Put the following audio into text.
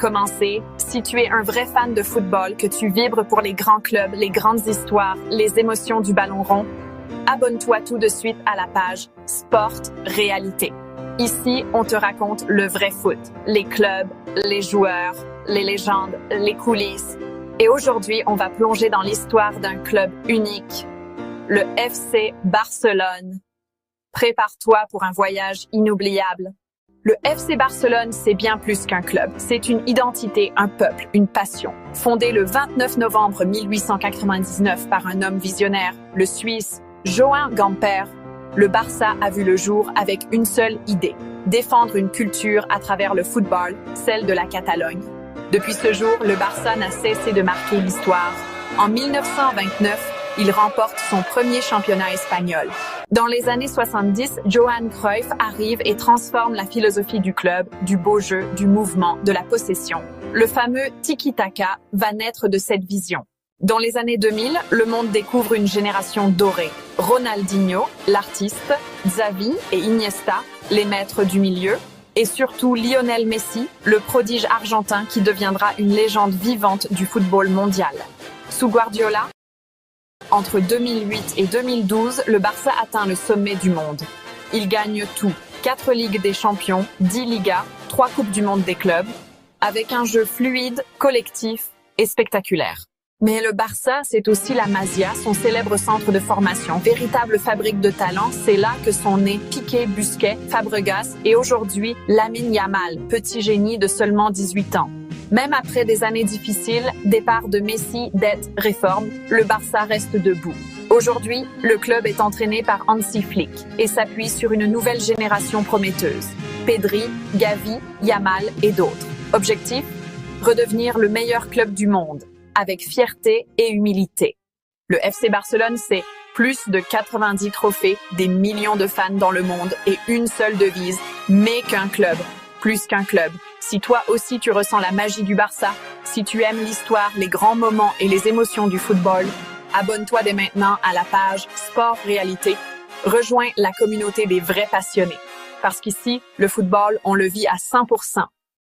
commencer, si tu es un vrai fan de football, que tu vibres pour les grands clubs, les grandes histoires, les émotions du ballon rond, abonne-toi tout de suite à la page Sport Réalité. Ici, on te raconte le vrai foot, les clubs, les joueurs, les légendes, les coulisses. Et aujourd'hui, on va plonger dans l'histoire d'un club unique, le FC Barcelone. Prépare-toi pour un voyage inoubliable. Le FC Barcelone, c'est bien plus qu'un club. C'est une identité, un peuple, une passion. Fondé le 29 novembre 1899 par un homme visionnaire, le Suisse Joan Gamper, le Barça a vu le jour avec une seule idée, défendre une culture à travers le football, celle de la Catalogne. Depuis ce jour, le Barça n'a cessé de marquer l'histoire. En 1929, il remporte son premier championnat espagnol. Dans les années 70, Johan Cruyff arrive et transforme la philosophie du club, du beau jeu, du mouvement, de la possession. Le fameux tiki-taka va naître de cette vision. Dans les années 2000, le monde découvre une génération dorée. Ronaldinho, l'artiste, Xavi et Iniesta, les maîtres du milieu, et surtout Lionel Messi, le prodige argentin qui deviendra une légende vivante du football mondial. Sous Guardiola, entre 2008 et 2012, le Barça atteint le sommet du monde. Il gagne tout, 4 Ligues des Champions, 10 Ligas, 3 Coupes du Monde des clubs, avec un jeu fluide, collectif et spectaculaire. Mais le Barça, c'est aussi la Masia, son célèbre centre de formation. Véritable fabrique de talent, c'est là que sont nés Piqué, Busquets, Fabregas et aujourd'hui Lamine Yamal, petit génie de seulement 18 ans. Même après des années difficiles, départ de Messi, dettes, réformes, le Barça reste debout. Aujourd'hui, le club est entraîné par Hansi Flick et s'appuie sur une nouvelle génération prometteuse. Pedri, Gavi, Yamal et d'autres. Objectif ? Redevenir le meilleur club du monde, avec fierté et humilité. Le FC Barcelone, c'est plus de 90 trophées, des millions de fans dans le monde et une seule devise, mais qu'un club, plus qu'un club. Si toi aussi tu ressens la magie du Barça, si tu aimes l'histoire, les grands moments et les émotions du football, abonne-toi dès maintenant à la page Sport Réalité. Rejoins la communauté des vrais passionnés. Parce qu'ici, le football, on le vit à 100%.